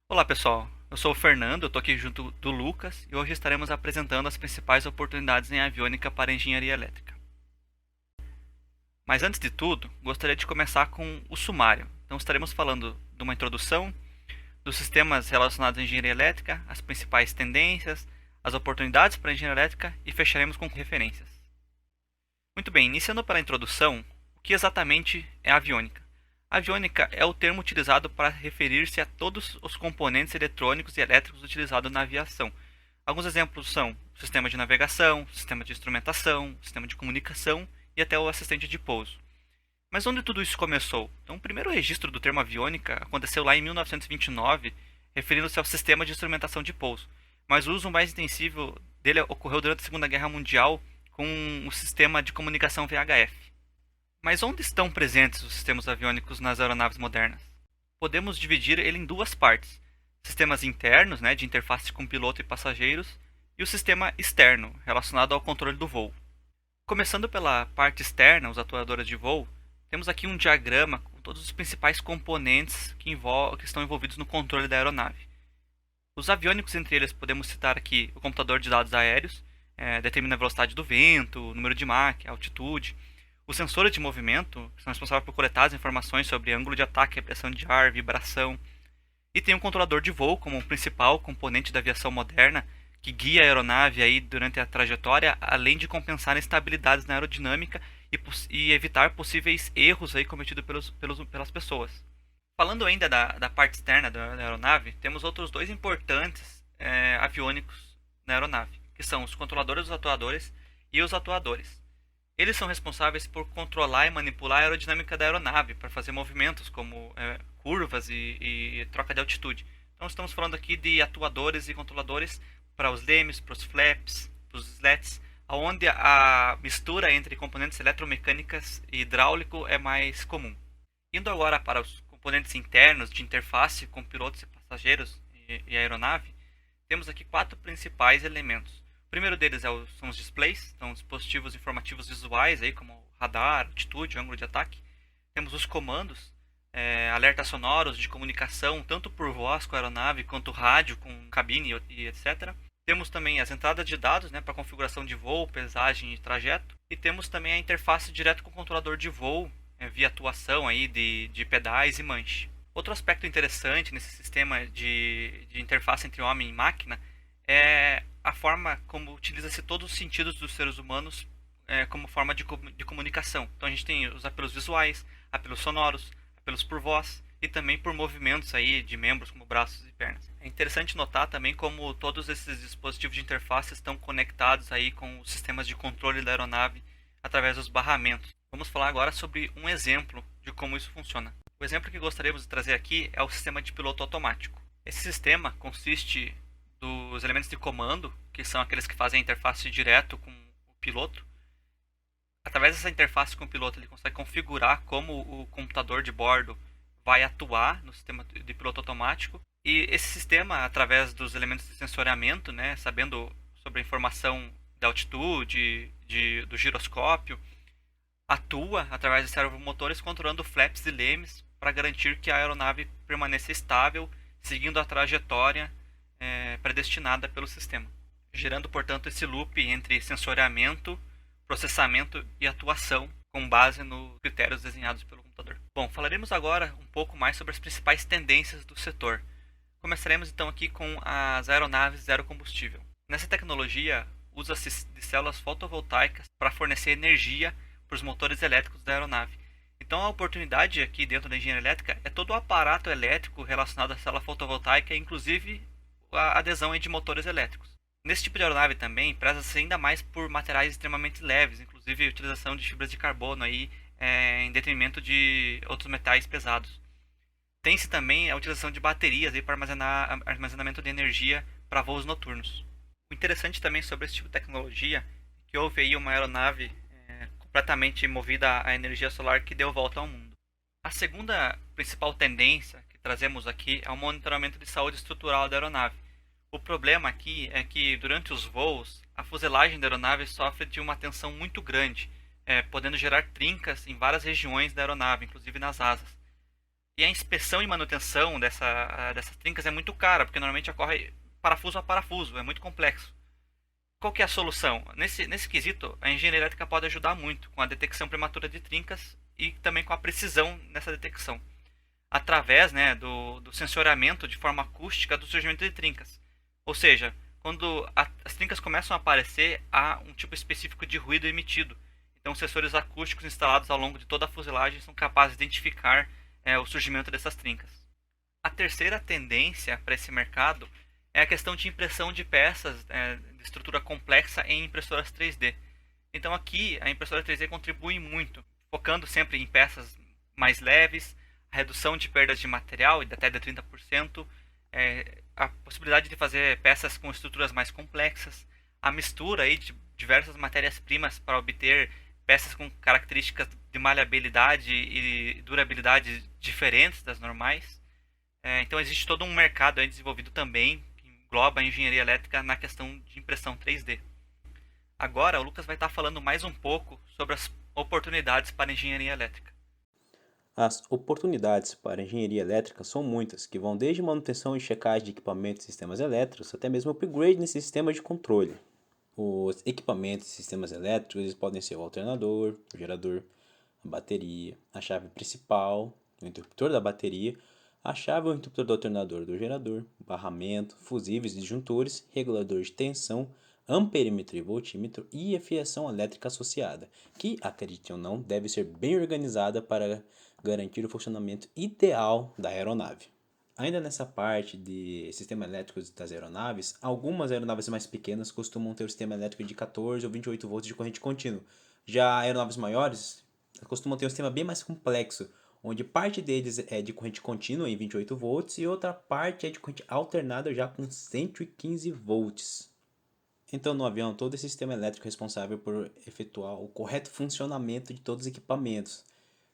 Olá pessoal, eu sou o Fernando, eu estou aqui junto do Lucas e hoje estaremos apresentando as principais oportunidades em aviônica para engenharia elétrica. Mas antes de tudo, gostaria de começar com o sumário. Então estaremos falando de uma introdução, dos sistemas relacionados à engenharia elétrica, as principais tendências, as oportunidades para a engenharia elétrica e fecharemos com referências. Muito bem, iniciando pela introdução, o que exatamente é aviônica? A aviônica é o termo utilizado para referir-se a todos os componentes eletrônicos e elétricos utilizados na aviação. Alguns exemplos são o sistema de navegação, sistema de instrumentação, sistema de comunicação e até o assistente de pouso. Mas onde tudo isso começou? Então, o primeiro registro do termo aviônica aconteceu lá em 1929, referindo-se ao sistema de instrumentação de pouso. Mas o uso mais intensivo dele ocorreu durante a Segunda Guerra Mundial com o sistema de comunicação VHF. Mas onde estão presentes os sistemas aviônicos nas aeronaves modernas? Podemos dividir ele em duas partes: sistemas internos, de interface com piloto e passageiros, e o sistema externo, relacionado ao controle do voo. Começando pela parte externa, os atuadores de voo, temos aqui um diagrama com todos os principais componentes que estão envolvidos no controle da aeronave. Os aviônicos, entre eles, podemos citar aqui o computador de dados aéreos, determina a velocidade do vento, o número de Mach, a altitude. Os sensores de movimento são responsáveis por coletar as informações sobre ângulo de ataque, pressão de ar, vibração. E tem um controlador de voo como o principal componente da aviação moderna, que guia a aeronave aí durante a trajetória, além de compensar instabilidades na aerodinâmica e evitar possíveis erros aí cometidos pelas pessoas. Falando ainda da parte externa da aeronave, temos outros dois importantes aviônicos na aeronave, que são os controladores dos atuadores e os atuadores. Eles são responsáveis por controlar e manipular a aerodinâmica da aeronave para fazer movimentos como curvas e troca de altitude. Então estamos falando aqui de atuadores e controladores para os lemes, para os flaps, para os slats, onde a mistura entre componentes eletromecânicas e hidráulico é mais comum. Indo agora para os componentes internos de interface com pilotos e passageiros e aeronave, temos aqui quatro principais elementos. O primeiro deles são os displays, então dispositivos informativos visuais, aí, como radar, altitude, ângulo de ataque. Temos os comandos, alertas sonoros de comunicação, tanto por voz com a aeronave, quanto rádio com cabine e etc. Temos também as entradas de dados para configuração de voo, pesagem e trajeto. E temos também a interface direto com o controlador de voo, via atuação aí de pedais e manche. Outro aspecto interessante nesse sistema de interface entre homem e máquina é a forma como utiliza-se todos os sentidos dos seres humanos como forma de comunicação. Então a gente tem os apelos visuais, apelos sonoros, apelos por voz e também por movimentos aí de membros como braços e pernas. É interessante notar também como todos esses dispositivos de interface estão conectados aí com os sistemas de controle da aeronave através dos barramentos. Vamos falar agora sobre um exemplo de como isso funciona. O exemplo que gostaríamos de trazer aqui é o sistema de piloto automático. Esse sistema consiste dos elementos de comando, que são aqueles que fazem a interface direto com o piloto. Através dessa interface com o piloto, ele consegue configurar como o computador de bordo vai atuar no sistema de piloto automático. E esse sistema, através dos elementos de sensoriamento, sabendo sobre a informação da altitude, do giroscópio, atua através de servomotores controlando flaps e lemes para garantir que a aeronave permaneça estável, seguindo a trajetória predestinada pelo sistema, gerando, portanto, esse loop entre sensoriamento, processamento e atuação com base nos critérios desenhados pelo computador. Bom, falaremos agora um pouco mais sobre as principais tendências do setor. Começaremos então aqui com as aeronaves zero combustível. Nessa tecnologia, usa-se de células fotovoltaicas para fornecer energia para os motores elétricos da aeronave. Então a oportunidade aqui dentro da engenharia elétrica é todo o aparato elétrico relacionado à célula fotovoltaica, inclusive a adesão de motores elétricos. Nesse tipo de aeronave também, preza-se ainda mais por materiais extremamente leves, inclusive a utilização de fibras de carbono aí, em detrimento de outros metais pesados. Tem-se também a utilização de baterias aí para armazenamento de energia para voos noturnos. O interessante também sobre esse tipo de tecnologia é que houve aí uma aeronave completamente movida à energia solar que deu volta ao mundo. A segunda principal tendência que trazemos aqui é o monitoramento de saúde estrutural da aeronave. O problema aqui é que durante os voos, a fuselagem da aeronave sofre de uma tensão muito grande, podendo gerar trincas em várias regiões da aeronave, inclusive nas asas. E a inspeção e manutenção dessas trincas é muito cara, porque normalmente ocorre parafuso a parafuso, é muito complexo. Qual que é a solução? Nesse quesito, a engenharia elétrica pode ajudar muito com a detecção prematura de trincas e também com a precisão nessa detecção, através, né, do sensoriamento de forma acústica do surgimento de trincas. Ou seja, quando as trincas começam a aparecer, há um tipo específico de ruído emitido. Então, os sensores acústicos instalados ao longo de toda a fuselagem são capazes de identificar o surgimento dessas trincas. A terceira tendência para esse mercado é a questão de impressão de peças de estrutura complexa em impressoras 3D. Então aqui a impressora 3D contribui muito, focando sempre em peças mais leves, a redução de perdas de material de até de 30%, a possibilidade de fazer peças com estruturas mais complexas, a mistura aí de diversas matérias-primas para obter peças com características de maleabilidade e durabilidade diferentes das normais. Então existe todo um mercado aí desenvolvido também, que engloba a engenharia elétrica na questão de impressão 3D. Agora o Lucas vai estar falando mais um pouco sobre as oportunidades para a engenharia elétrica. As oportunidades para a engenharia elétrica são muitas, que vão desde manutenção e checagem de equipamentos e sistemas elétricos até mesmo upgrade nesses sistemas de controle. Os equipamentos e sistemas elétricos eles podem ser o alternador, o gerador, a bateria, a chave principal, o interruptor da bateria, a chave ou interruptor do alternador do gerador, barramento, fusíveis e disjuntores, regulador de tensão, amperímetro e voltímetro e a fiação elétrica associada, que, acredite ou não, deve ser bem organizada para garantir o funcionamento ideal da aeronave. Ainda nessa parte de sistema elétrico das aeronaves, algumas aeronaves mais pequenas costumam ter o sistema elétrico de 14 ou 28 volts de corrente contínua. Já aeronaves maiores costumam ter um sistema bem mais complexo, onde parte deles é de corrente contínua em 28 volts e outra parte é de corrente alternada já com 115 volts. Então, no avião, todo esse sistema elétrico é responsável por efetuar o correto funcionamento de todos os equipamentos.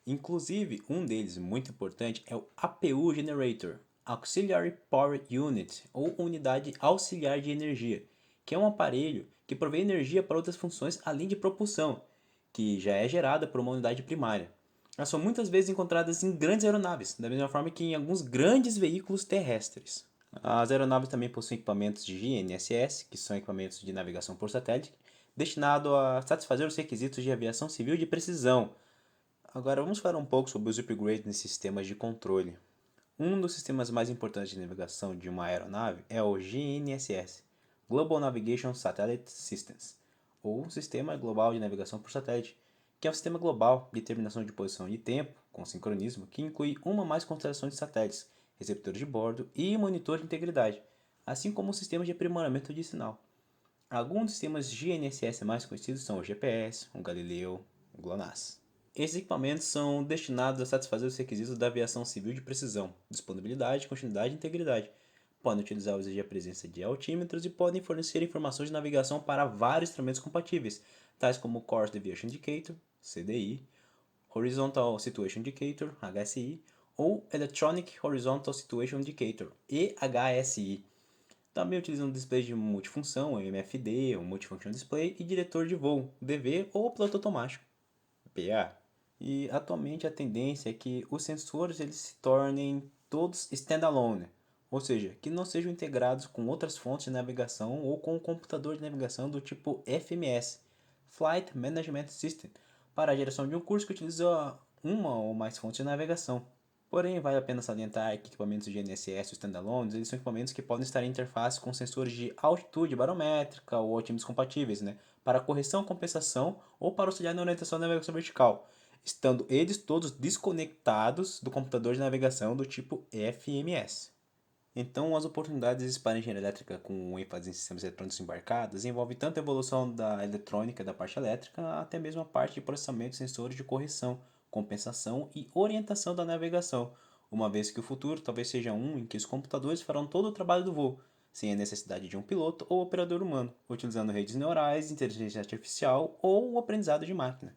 Inclusive, um deles muito importante é o APU Generator, Auxiliary Power Unit, ou Unidade Auxiliar de Energia, que é um aparelho que provê energia para outras funções além de propulsão, que já é gerada por uma unidade primária. Elas são muitas vezes encontradas em grandes aeronaves, da mesma forma que em alguns grandes veículos terrestres. As aeronaves também possuem equipamentos de GNSS, que são equipamentos de navegação por satélite, destinado a satisfazer os requisitos de aviação civil de precisão. Agora vamos falar um pouco sobre os upgrades nesses sistemas de controle. Um dos sistemas mais importantes de navegação de uma aeronave é o GNSS, Global Navigation Satellite Systems, ou Sistema Global de Navegação por Satélite, que é um sistema global de determinação de posição e tempo, com sincronismo, que inclui uma ou mais constelações de satélites, receptores de bordo e monitor de integridade, assim como um sistema de aprimoramento de sinal. Alguns sistemas GNSS mais conhecidos são o GPS, o Galileu, o GLONASS. Esses equipamentos são destinados a satisfazer os requisitos da aviação civil de precisão, disponibilidade, continuidade e integridade. Podem utilizar ou exigir a presença de altímetros e podem fornecer informações de navegação para vários instrumentos compatíveis, tais como o Course Deviation Indicator, CDI, Horizontal Situation Indicator, HSI, ou Electronic Horizontal Situation Indicator, EHSI. Também utilizam displays de multifunção, MFD, ou Multifunction Display, e diretor de voo, DV ou piloto automático, PA. E atualmente a tendência é que os sensores eles se tornem todos standalone, ou seja, que não sejam integrados com outras fontes de navegação ou com o computador de navegação do tipo FMS, Flight Management System, para a geração de um curso que utiliza uma ou mais fontes de navegação. Porém, vale a pena salientar que equipamentos de GNSS ou standalones eles são equipamentos que podem estar em interface com sensores de altitude barométrica ou altímetros compatíveis, para correção, compensação ou para auxiliar na orientação da navegação vertical, estando eles todos desconectados do computador de navegação do tipo FMS. Então, as oportunidades para a engenharia elétrica com ênfase em sistemas eletrônicos embarcados envolvem tanto a evolução da eletrônica da parte elétrica, até mesmo a parte de processamento de sensores de correção, compensação e orientação da navegação, uma vez que o futuro talvez seja um em que os computadores farão todo o trabalho do voo, sem a necessidade de um piloto ou operador humano, utilizando redes neurais, inteligência artificial ou o aprendizado de máquina.